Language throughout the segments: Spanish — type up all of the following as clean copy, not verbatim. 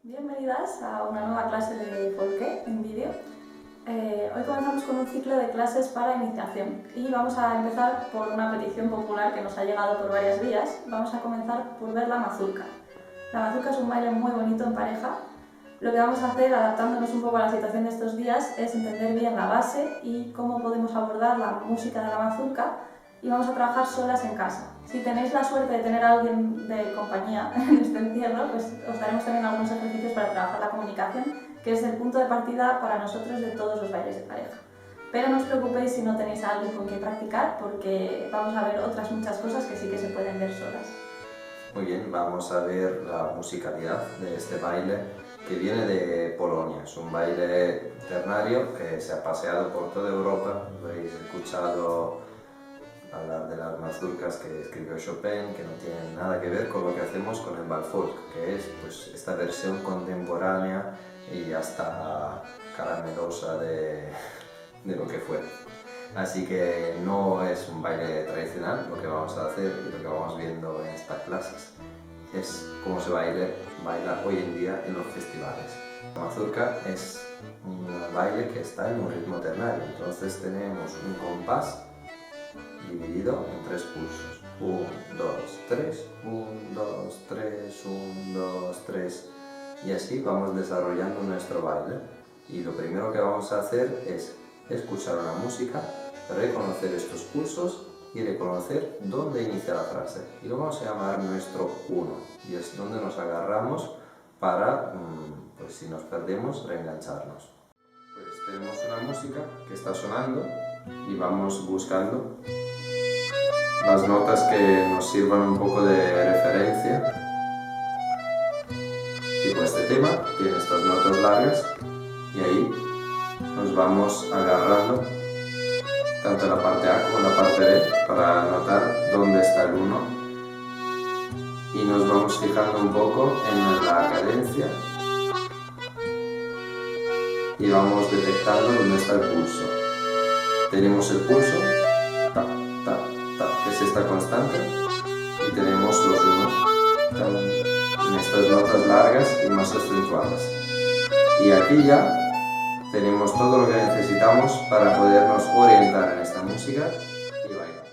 Bienvenidas a una nueva clase de folclore en vídeo. Hoy comenzamos con un ciclo de clases para iniciación y vamos a empezar por una petición popular que nos ha llegado por varias vías. Vamos a comenzar por ver la mazurca. La mazurca es un baile muy bonito en pareja. Lo que vamos a hacer, adaptándonos un poco a la situación de estos días, es entender bien la base y cómo podemos abordar la música de la mazurca, y vamos a trabajar solas en casa. Si tenéis la suerte de tener a alguien de compañía en este encierro, pues os daremos también algunos ejercicios para trabajar la comunicación, que es el punto de partida para nosotros de todos los bailes de pareja. Pero no os preocupéis si no tenéis a alguien con quien practicar, porque vamos a ver otras muchas cosas que sí que se pueden ver solas. Muy bien, vamos a ver la musicalidad de este baile que viene de Polonia. Es un baile ternario que se ha paseado por toda Europa. Habéis escuchado hablar de las mazurcas que escribió Chopin, que no tienen nada que ver con lo que hacemos con el bal folk, que es pues, esta versión contemporánea y hasta caramelosa de lo que fue. Así que no es un baile tradicional lo que vamos a hacer y lo que vamos viendo en estas clases. Es como se baila hoy en día en los festivales. La mazurca es un baile que está en un ritmo ternario, entonces tenemos un compás dividido en 3 pulsos. 1, 2, 3, 1, 2, 3, 1, 2, 3. Y así vamos desarrollando nuestro baile. Y lo primero que vamos a hacer es escuchar una música, reconocer estos pulsos y reconocer dónde inicia la frase. Y lo vamos a llamar nuestro 1. Y es donde nos agarramos para, pues si nos perdemos, reengancharnos. Pues tenemos una música que está sonando y vamos buscando las notas que nos sirvan un poco de referencia. Tipo este tema tiene estas notas largas y ahí nos vamos agarrando tanto la parte A como la parte B para notar dónde está el 1 y nos vamos fijando un poco en la cadencia y vamos detectando dónde está el pulso. Tenemos el pulso, ta, ta, ta, que es esta constante, y tenemos los unos en estas notas largas y más acentuadas. Y aquí ya tenemos todo lo que necesitamos para podernos orientar en esta música y bailar.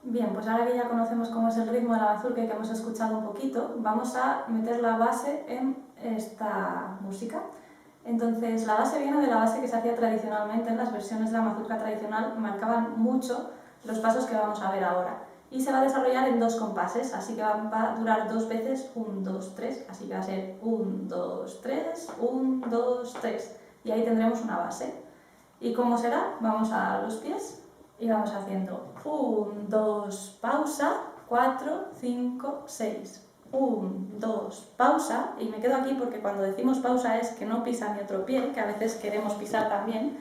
Bien, pues ahora que ya conocemos cómo es el ritmo de la mazurca y que hemos escuchado un poquito, vamos a meter la base en esta música. Entonces, la base viene de la base que se hacía tradicionalmente en las versiones de la mazurca tradicional, marcaban mucho los pasos que vamos a ver ahora. Y se va a desarrollar en 2 compases, así que va a durar 2 veces 1, 2, 3, así que va a ser 1, 2, 3, 1, 2, 3. Y ahí tendremos una base. ¿Y cómo será? Vamos a los pies y vamos haciendo 1, 2, pausa, 4, 5, 6. 1, 2, pausa, y me quedo aquí porque cuando decimos pausa es que no pisa mi otro pie, que a veces queremos pisar también.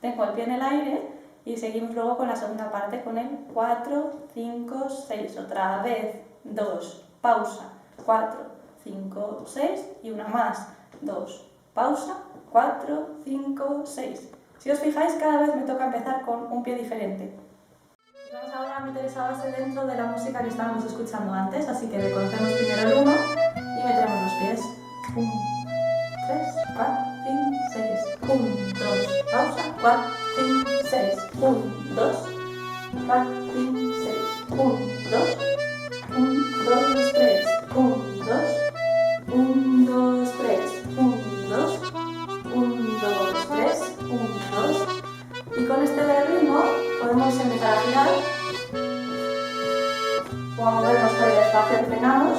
Tengo el pie en el aire y seguimos luego con la segunda parte con el 4, 5, 6. Otra vez, 2, pausa, 4, 5, 6 y una más. 2, pausa, 4, 5, 6. Si os fijáis, cada vez me toca empezar con un pie diferente. Vamos ahora a meter esa base dentro de la música que estábamos escuchando antes, así que reconocemos primero el 1 y metemos los pies. 1, 3, 4, 5, 6. 1, 2, pausa, 4, 5, 6. 1, 2, 4, 5, 6. 1, 2, 1, 2, 3. 1, 2, 1, 2, 3. 1, 2, 1, 2, 3. 1, 2. Y con este ritmo podemos empezar a girar o a movernos por el espacio que tengamos.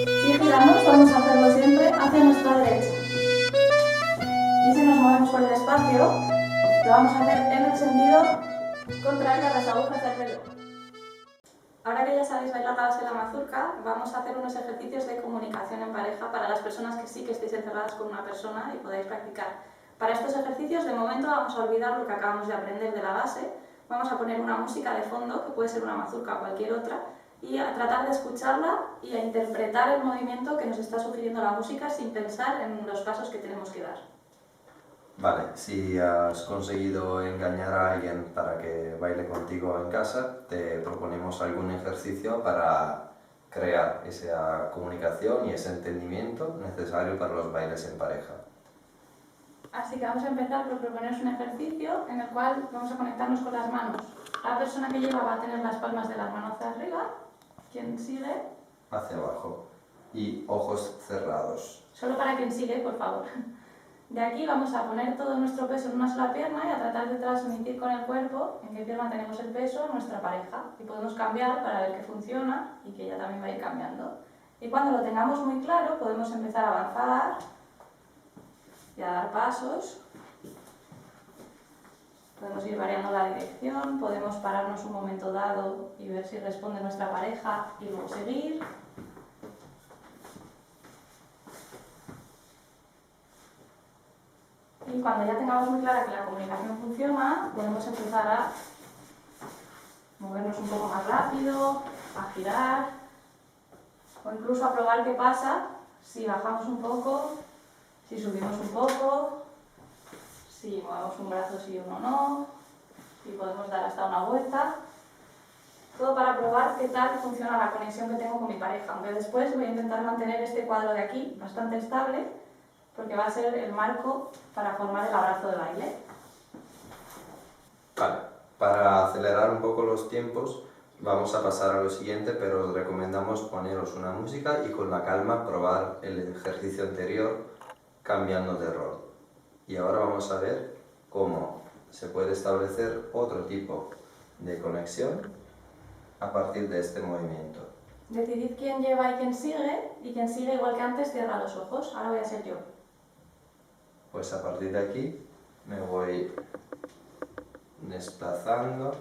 Si giramos, vamos a hacerlo siempre hacia nuestra derecha. Y si nos movemos por el espacio, lo vamos a hacer en el sentido contrario a las agujas del reloj. Ahora que ya sabéis bailar la base de la mazurca, vamos a hacer unos ejercicios de comunicación en pareja para las personas que sí que estéis encerradas con una persona y podáis practicar. Para estos ejercicios, de momento, vamos a olvidar lo que acabamos de aprender de la base. Vamos a poner una música de fondo, que puede ser una mazurca o cualquier otra, y a tratar de escucharla y a interpretar el movimiento que nos está sugiriendo la música sin pensar en los pasos que tenemos que dar. Vale, si has conseguido engañar a alguien para que baile contigo en casa, te proponemos algún ejercicio para crear esa comunicación y ese entendimiento necesario para los bailes en pareja. Así que vamos a empezar por proponeros un ejercicio en el cual vamos a conectarnos con las manos. La persona que lleva va a tener las palmas de las manos hacia arriba, quien sigue... hacia abajo y ojos cerrados. Solo para quien sigue, por favor. De aquí vamos a poner todo nuestro peso en una sola pierna y a tratar de transmitir con el cuerpo en qué pierna tenemos el peso a nuestra pareja. Y podemos cambiar para ver que funciona y que ella también va a ir cambiando. Y cuando lo tengamos muy claro, podemos empezar a avanzar y a dar pasos. Podemos ir variando la dirección, podemos pararnos un momento dado y ver si responde nuestra pareja y luego seguir. Y cuando ya tengamos muy clara que la comunicación funciona, podemos empezar a movernos un poco más rápido, a girar, o incluso a probar qué pasa si bajamos un poco, si subimos un poco, si movemos un brazo sí o uno no, si podemos dar hasta una vuelta. Todo para probar qué tal funciona la conexión que tengo con mi pareja, aunque después voy a intentar mantener este cuadro de aquí bastante estable, porque va a ser el marco para formar el abrazo de baile. Vale, para acelerar un poco los tiempos vamos a pasar a lo siguiente, pero os recomendamos poneros una música y con la calma probar el ejercicio anterior cambiando de rol. Y ahora vamos a ver cómo se puede establecer otro tipo de conexión a partir de este movimiento. Decidid quién lleva y quien sigue igual que antes cierra los ojos. Ahora voy a ser yo. Pues a partir de aquí me voy desplazando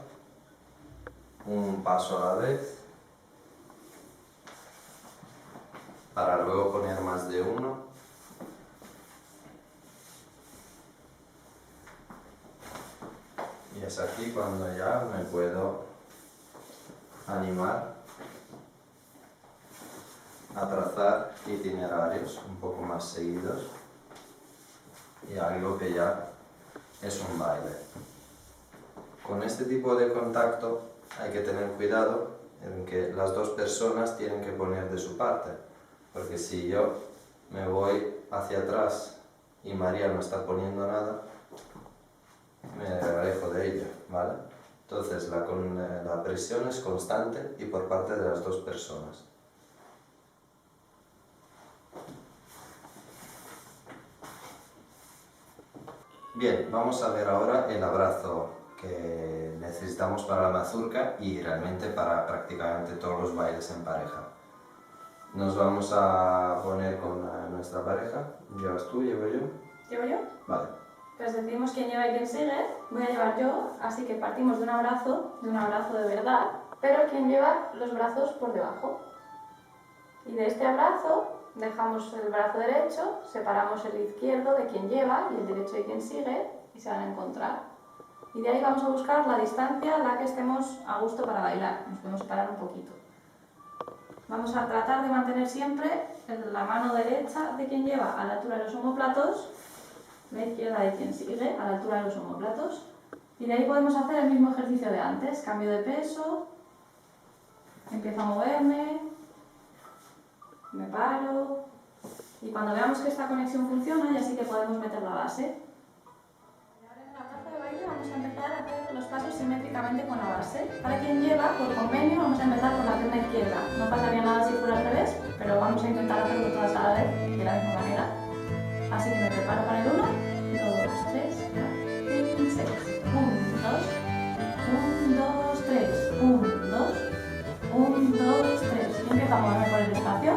un paso a la vez para luego poner más de uno. Y es aquí cuando ya me puedo animar a trazar itinerarios un poco más seguidos y algo que ya es un baile. Con este tipo de contacto hay que tener cuidado en que las dos personas tienen que poner de su parte, porque si yo me voy hacia atrás y María no está poniendo nada, me alejo de ella, ¿vale? Entonces la presión es constante y por parte de las dos personas. Bien, vamos a ver ahora el abrazo que necesitamos para la mazurca y realmente para prácticamente todos los bailes en pareja. Nos vamos a poner con nuestra pareja. ¿Llevas tú? ¿Llevo yo? ¿Llevo yo? Vale. Pues decidimos quién lleva y quién sigue. Voy a llevar yo, así que partimos de un abrazo de verdad, pero quien lleva los brazos por debajo. Y de este abrazo dejamos el brazo derecho, separamos el izquierdo de quien lleva y el derecho de quien sigue y se van a encontrar. Y de ahí vamos a buscar la distancia a la que estemos a gusto para bailar. Nos podemos separar un poquito. Vamos a tratar de mantener siempre la mano derecha de quien lleva a la altura de los omóplatos, la izquierda de quien sigue a la altura de los omóplatos. Y de ahí podemos hacer el mismo ejercicio de antes. Cambio de peso, empiezo a moverme, me paro, y cuando veamos que esta conexión funciona, ya sí que podemos meter la base. Ahora en la plaza de baile vamos a empezar a hacer los pasos simétricamente con la base. Para quien lleva, por convenio, vamos a empezar por la pierna izquierda. No pasaría nada si fuera al revés, pero vamos a intentar hacerlo todas a la vez, de la misma manera. Así que me preparo para el 1, 2, 3, 4, 5, 6. 1, 2, 1, 2, 3, 1, 2, 1, 2, 3. Y empiezo a moverme por el espacio.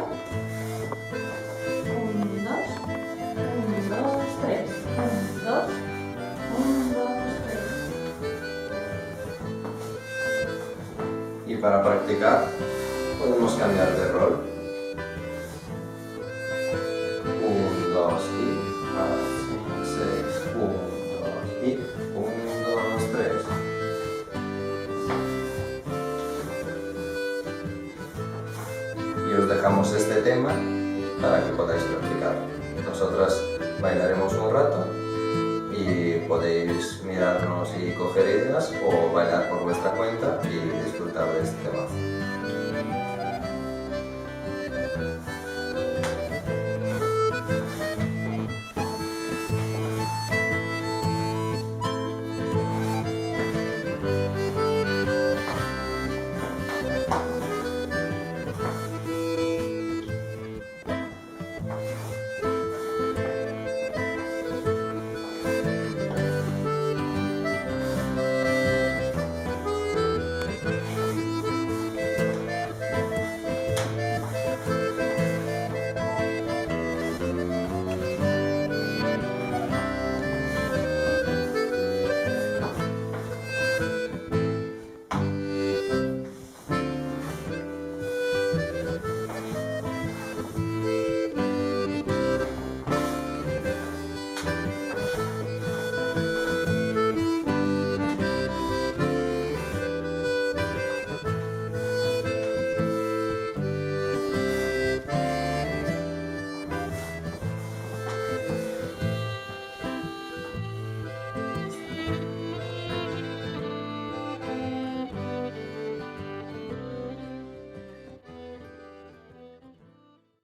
1, 2, 1, 2, 3. 1, 2, 1, 2, 3. Y para practicar podemos cambiar de rol. 1, 2 y 6. 1, 2 y 1, 2, 3. Y os dejamos este tema para que podáis practicar. Nosotras bailaremos un rato y podéis mirarnos y coger ideas o bailar por vuestra cuenta y disfrutar de este tema.